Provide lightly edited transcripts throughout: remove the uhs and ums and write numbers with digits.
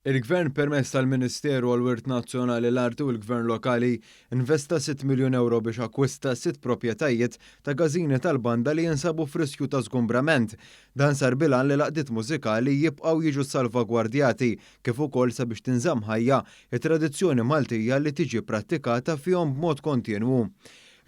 Il-Gvern permezz tal-Ministeru għall-Wirt Nazzjonali l-Arti u l-Gvern Lokali investa 6 miljun euro biex akkwista 6 proprjetajiet ta' gażini tal-banda li jinsabu f'riskju ta' żgumbrament. Dan sar bilan li laqdiet mużikali jibqgħu jiġu salvagwardjati kif ukoll sabiex tinżamm ħajja it-tradizzjoni Maltija li tiġi prattikata fihom b'mod kontinwu.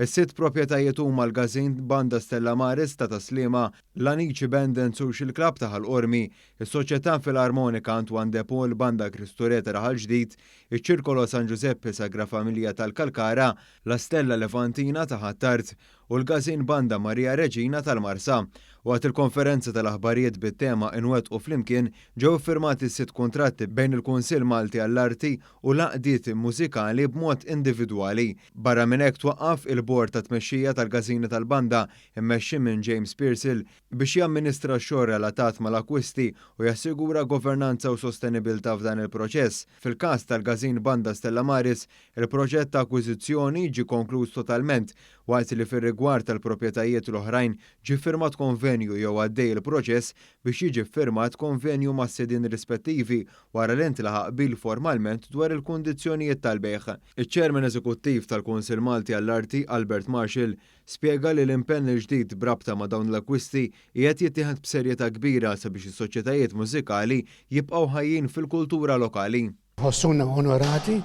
Is-sitt proprjetajiet huma l-Gażin Banda Stella Maris ta' Taslima, l-Anici Band and Social Club ta' Ħalqormi, is-Soċjetà Filarmonika Antoine Depo l-Banda Kristureta Raħal Ġdid, iċ-Ċirkolo San Giuseppe Sagra Familja tal-Kalkara, la Stella Levantina ta' Ħattart u l-Gażin Banda Marija Reġina tal-Marsa. Waqt il-konferenza tal-aħbarijiet bit-tema inwettqu flimkien ġew iffirmati 6 kuntratti bejn il-Kunsill Malti għall-Arti u l-għaqdiet mużikali b'mod individwali. Barra minn hekk twaqqaf il-bord ta' tmexxija tal-Gażini tal-Banda immexxi minn James Pearsall biex jamministra x-xogħol relatat mal-akkwisti u jassigura governanza u sostenibilità f'dan il-proċess. Fil-każ tal-Gażin Banda Stella Maris, il-proġett ta' akkwiżizzjoni ġie konkluż totalment waqt li fir-rigward tal-proprjetajiet l-oħrajn ġie firmat konvenju jew għaddej il-proċess biex jiġi firmat konvenju mas-sedin rispettivi wara li intlaħaq bil formalment dwar il-kundizzjonijiet tal-bejħ. Iċ-Chairman Eżekuttiv tal-Kunsill Malti għall-Arti Albert Marshall spjega li l-impenn il-ġdid brabta ma' dawn l-akkwisti qiegħed jittieħed b'serjetà kbira sabiex is-soċjetajiet mużikali jibqgħu ħajjin fil-kultura lokali. Ħossuna onorati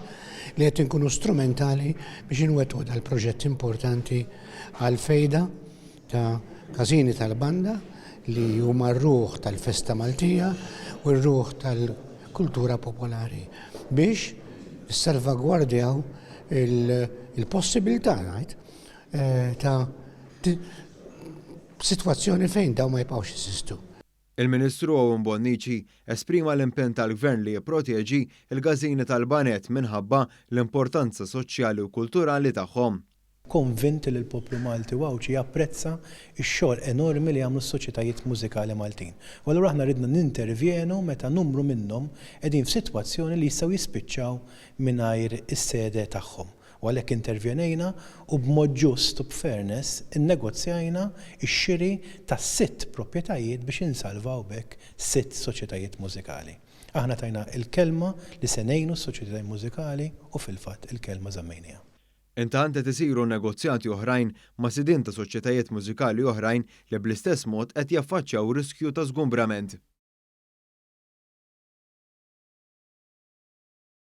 li qed inkunu strumentali biex inwettqu dal-proġett importanti għal-fejda ta' Gażini tal-Banda li huma r-ruħ tal-Festa Maltija u r-ruħ tal-kultura popolari biex salvagwardjaw il-possibilità ta' sitwazzjoni fejn dawn ma jibqgħux jeżistu. Il-Ministru Owen Bonnici esprima l-impenn tal-Gvern li jipproteġi il-Gażini tal-Banet minħabba l-importanza soċjali u kulturali tagħhom. Konvinti li l-poplu Malti wawċi japprezza x-xogħol enormi li għamlu s-soċjetajiet mużikali Maltin. U allura aħna ridna nintervjenu meta numru minnhom qegħdin f'sitwazzjoni li jistgħu jispiċċaw mingħajr is-sede tagħhom. U għalhekk intervjenejna u b'mod ġust u b'fairness innegozjajna x-xiri ta' 6 proprjetajiet biex insalvaw bekk 6 soċjetajiet mużikali. Aħna tajna il-kelma li se ngħinu s-soċjetajiet mużikali u fil-fatt il-kelma żammejnija. Intant qed isiru negozjati oħrajn ma' sidien ta' soċjetajiet mużikali oħrajn li bl-istess mod qed jaffaċċjaw riskju ta' żgumbrament.